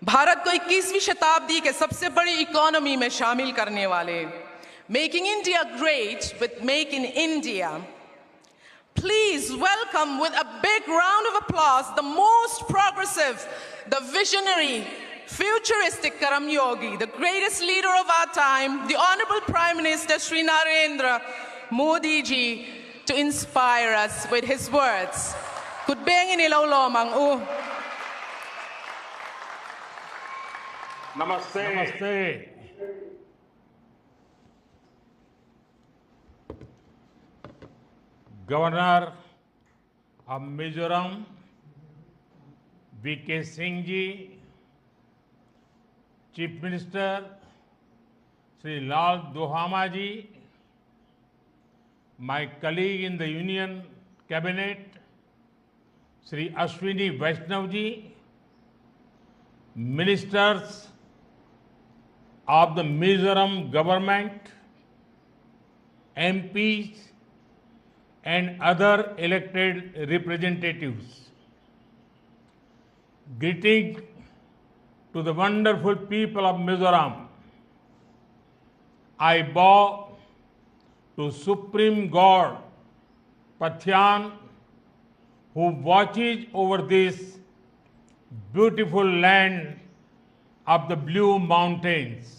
भारत को 21वीं शताब्दी के सबसे बड़ी इकोनॉमी में शामिल करने वाले making India great with make in India. Please welcome with a big round of applause the most progressive, the visionary, futuristic Karam Yogi, the greatest leader of our time, the Honorable Prime Minister Shri Narendra Modi ji, to inspire us with his words. Kutbeng inilaw lomang u. Namaste. Namaste. Governor of Mizoram, V.K. Singh ji, Chief Minister Sri Lal Duhama ji, my colleague in the Union Cabinet, Sri Ashwini Vaishnav ji, ministers of the Mizoram government, MPs, and other elected representatives. Greeting to the wonderful people of Mizoram. I bow to Supreme God Pathyan, who watches over this beautiful land of the Blue Mountains.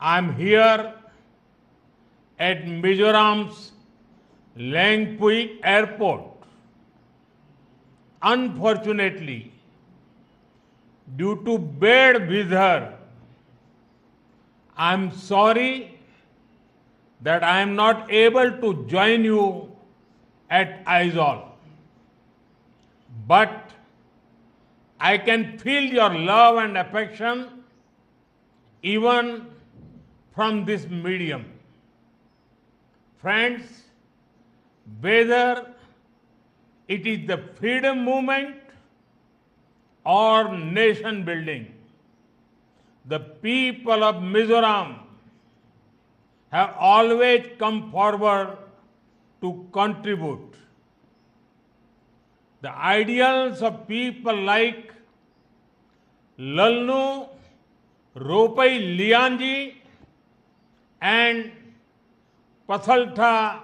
I am here at Mizoram's Langpui Airport. Unfortunately, due to bad weather, I am sorry that I am not able to join you at Aizawl. But I can feel your love and affection even from this medium. Friends, whether it is the freedom movement or nation building, the people of Mizoram have always come forward to contribute. The ideals of people like Lalnu Ropai Lianji and Pathaltha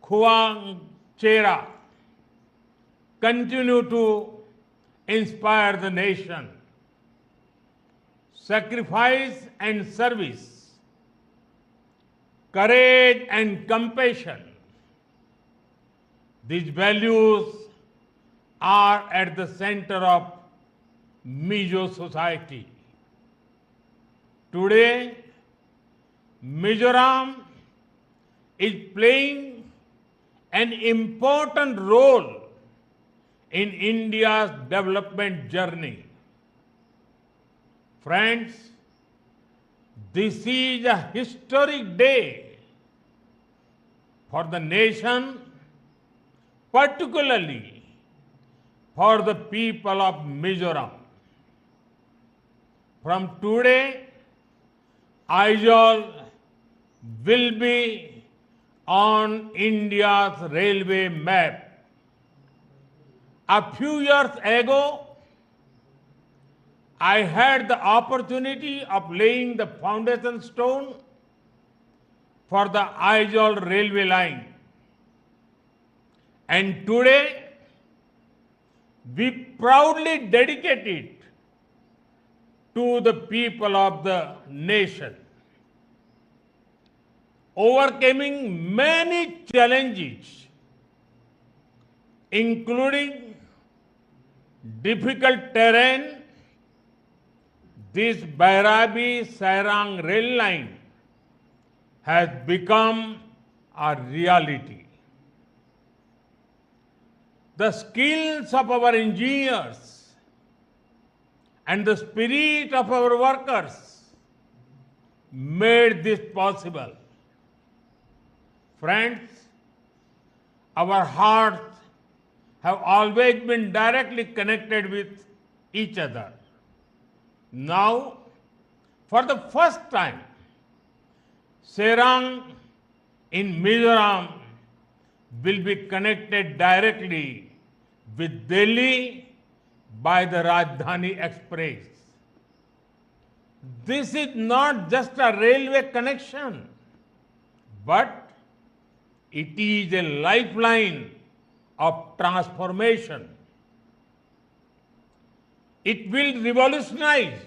Khuangchera continue to inspire the nation. Sacrifice and service, courage and compassion, these values are at the center of Mizo society. Today, Mizoram is playing an important role in India's development journey. Friends, this is a historic day for the nation, particularly for the people of Mizoram. From today, Aizawl will be on India's railway map. A few years ago, I had the opportunity of laying the foundation stone for the Aizawl railway line. And today, we proudly dedicate it to the people of the nation. Overcoming many challenges, including difficult terrain, this Bairabi-Sairang rail line has become a reality. The skills of our engineers and the spirit of our workers made this possible. Friends, our hearts have always been directly connected with each other. Now, for the first time, Sairang in Mizoram will be connected directly with Delhi, by the Rajdhani Express. This is not just a railway connection, but it is a lifeline of transformation. It will revolutionize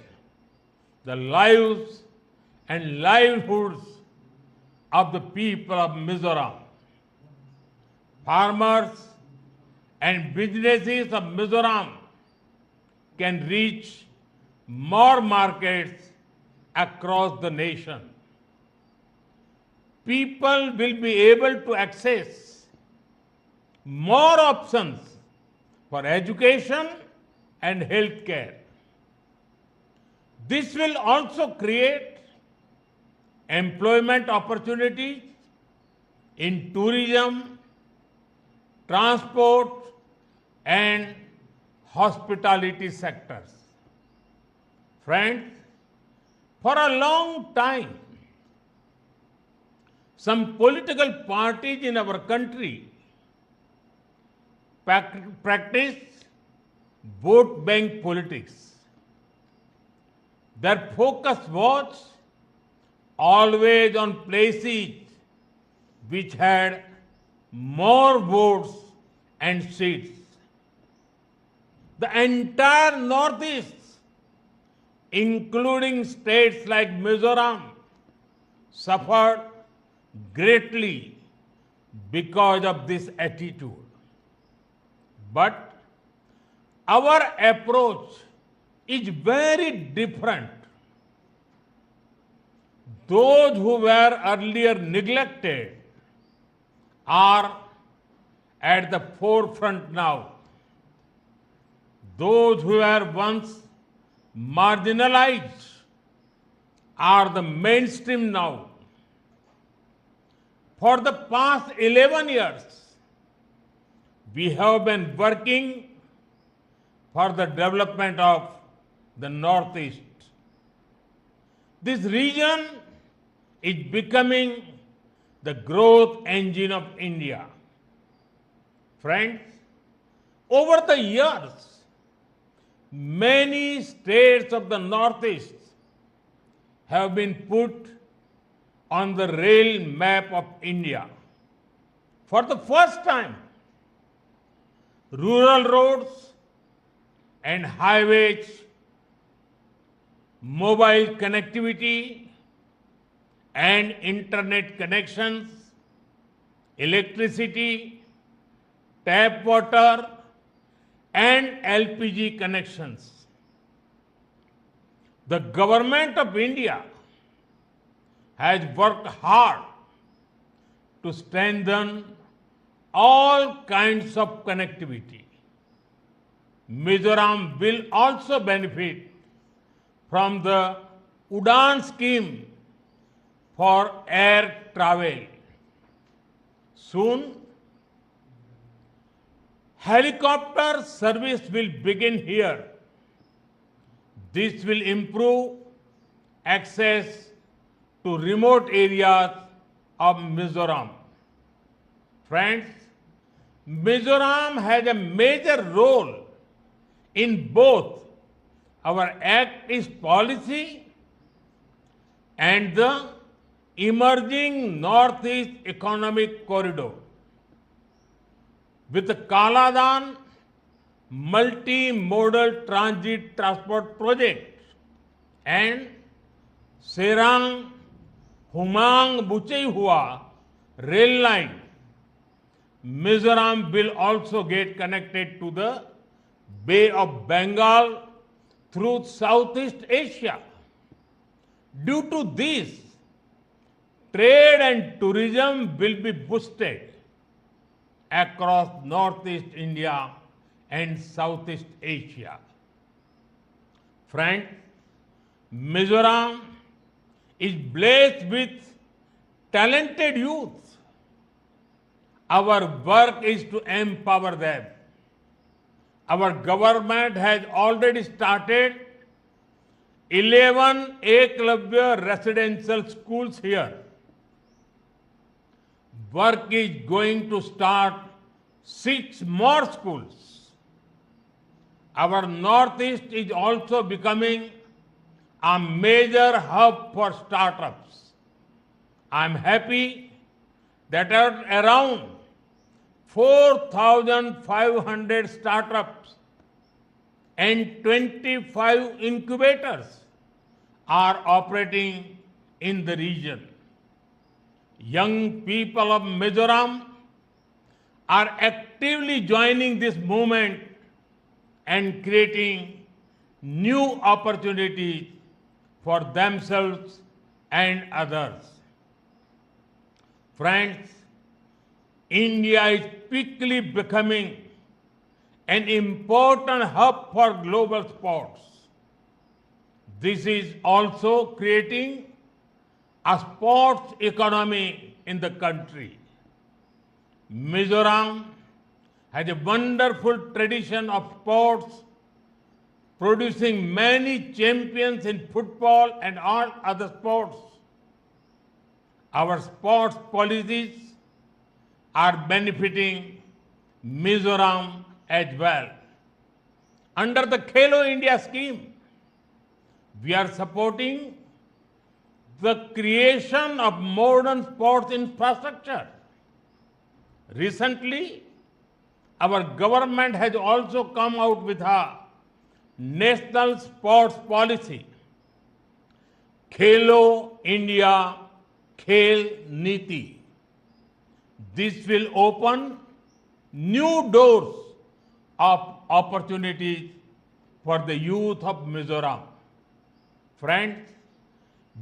the lives and livelihoods of the people of Mizoram. Farmers and businesses of Mizoram can reach more markets across the nation. People will be able to access more options for education and healthcare. This will also create employment opportunities in tourism, transport, and hospitality sectors. Friends, for a long time, some political parties in our country practiced vote bank politics. Their focus was always on places which had more votes and seats. The entire Northeast, including states like Mizoram, suffered greatly because of this attitude. But our approach is very different. Those who were earlier neglected are at the forefront now. Those who were once marginalized are the mainstream now. For the past 11 years, we have been working for the development of the Northeast. This region is becoming the growth engine of India. Friends, over the years, many states of the Northeast have been put on the rail map of India. For the first time, rural roads and highways, mobile connectivity and internet connections, electricity, tap water, and LPG connections. The government of India has worked hard to strengthen all kinds of connectivity. Mizoram will also benefit from the Udan scheme for air travel. Soon, helicopter service will begin here. This will improve access to remote areas of Mizoram. Friends, Mizoram has a major role in both our Act East policy and the emerging Northeast Economic Corridor. With the Kaladan multi-modal transit transport project and Serang Humang Buchehua rail line, Mizoram will also get connected to the Bay of Bengal through Southeast Asia. Due to this, trade and tourism will be boosted across Northeast India and Southeast Asia. Friends, Mizoram is blessed with talented youth. Our work is to empower them. Our government has already started 11 Eklavya residential schools here. Work is going to start 6 more schools. Our Northeast is also becoming a major hub for startups. I'm happy that around 4,500 startups and 25 incubators are operating in the region. Young people of Mizoram are actively joining this movement and creating new opportunities for themselves and others. Friends, India is quickly becoming an important hub for global sports. This is also creating a sports economy in the country. Mizoram has a wonderful tradition of sports, producing many champions in football and all other sports. Our sports policies are benefiting Mizoram as well. Under the Khelo India scheme, we are supporting the creation of modern sports infrastructure. Recently, our government has also come out with a national sports policy, Khelo India Khel Niti. This will open new doors of opportunities for the youth of Mizoram. Friends,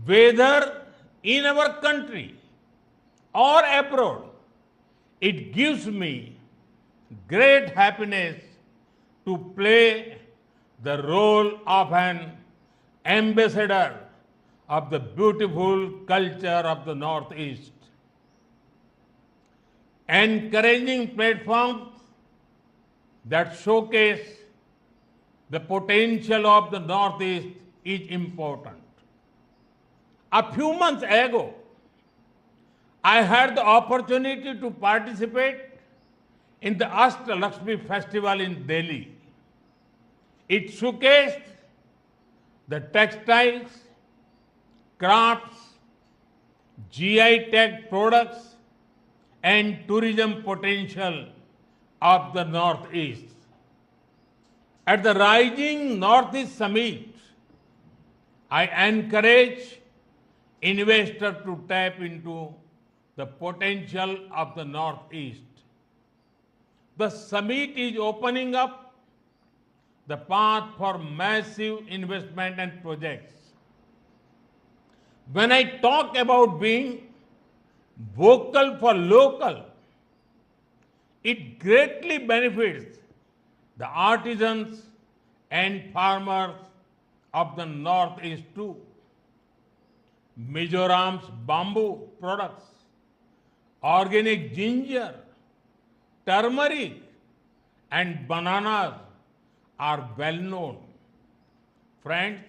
whether in our country or abroad, it gives me great happiness to play the role of an ambassador of the beautiful culture of the Northeast. Encouraging platforms that showcase the potential of the Northeast is important. A few months ago, I had the opportunity to participate in the Ashtalakshmi festival in Delhi. It showcased the textiles, crafts, GI tag products, and tourism potential of the Northeast. At the Rising Northeast Summit, I encourage investors to tap into the potential of the Northeast. The summit is opening up the path for massive investment and projects. When I talk about being vocal for local, it greatly benefits the artisans and farmers of the Northeast too. Mizoram's bamboo products, organic ginger, turmeric, and bananas are well known. Friends,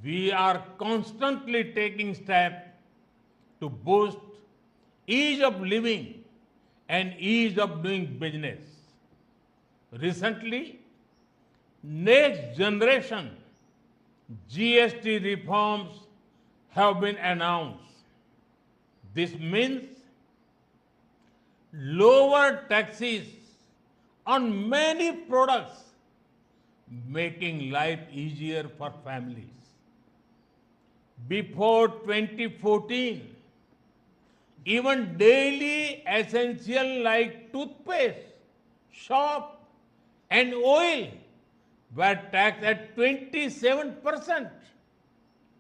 we are constantly taking steps to boost ease of living and ease of doing business. Recently, next generation GST reforms have been announced. This means lower taxes on many products, making life easier for families. Before 2014, even daily essential like toothpaste, soap, and oil were taxed at 27%.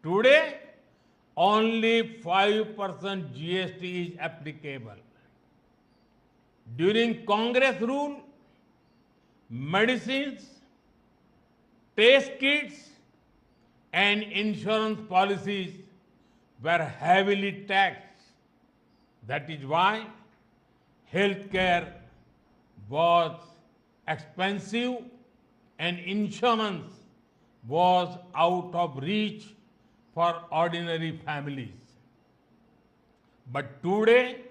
Today, only 5% GST is applicable. During Congress rule, medicines, test kits, and insurance policies were heavily taxed. That is why healthcare was expensive and insurance was out of reach for ordinary families. But today,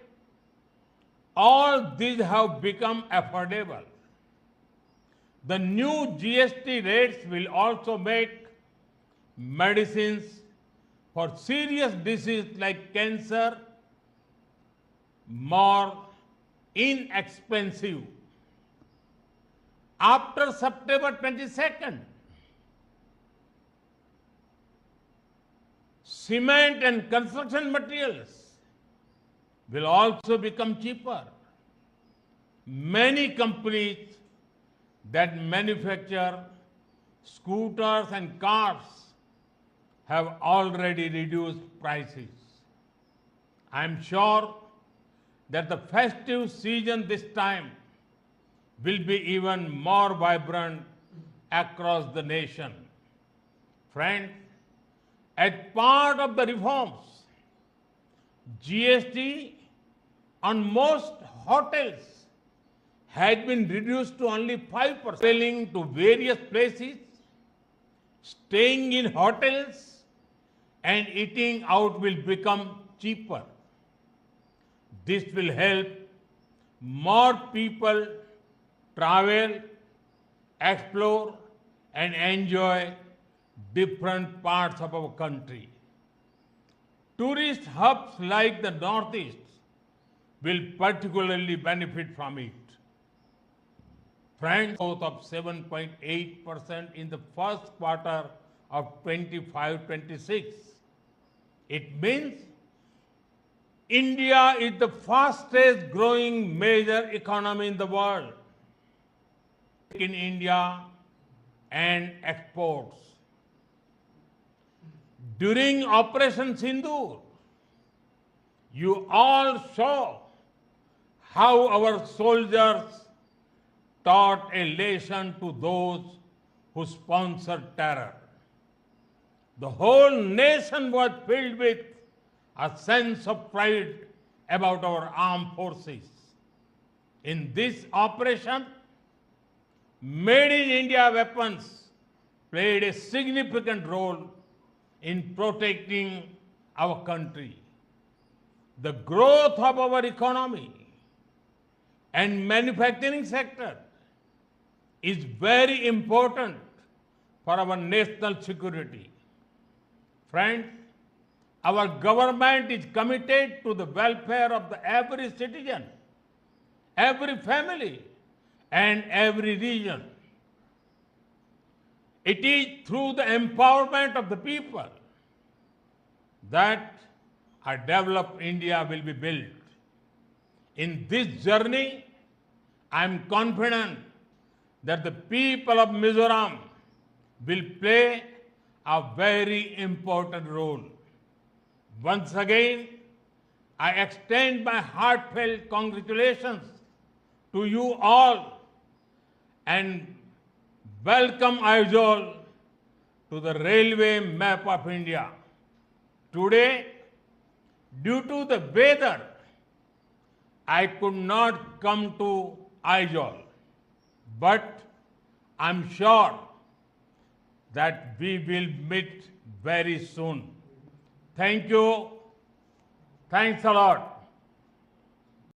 all these have become affordable. The new GST rates will also make medicines for serious diseases like cancer more inexpensive. After September 22nd, cement and construction materials will also become cheaper. Many companies that manufacture scooters and cars have already reduced prices. I am sure that the festive season this time will be even more vibrant across the nation. Friends, as part of the reforms, GST on most hotels had been reduced to only 5%. Traveling to various places, staying in hotels, and eating out will become cheaper. This will help more people travel, explore, and enjoy different parts of our country. Tourist hubs like the Northeast will particularly benefit from it. Friends, growth of 7.8% in the first quarter of 25-26. It means India is the fastest growing major economy in the world. In India and exports. During Operation Sindoor, you all saw how our soldiers taught a lesson to those who sponsored terror. The whole nation was filled with a sense of pride about our armed forces. In this operation, Made in India weapons played a significant role in protecting our country. The growth of our economy and manufacturing sector is very important for our national security. Friends, our government is committed to the welfare of every citizen, every family, and every region. It is through the empowerment of the people that a developed India will be built. In this journey, I am confident that the people of Mizoram will play a very important role. Once again, I extend my heartfelt congratulations to you all and welcome Aizawl to the railway map of India. Today, due to the weather, I could not come to Aizawl, but I'm sure that we will meet very soon. Thank you. Thanks a lot.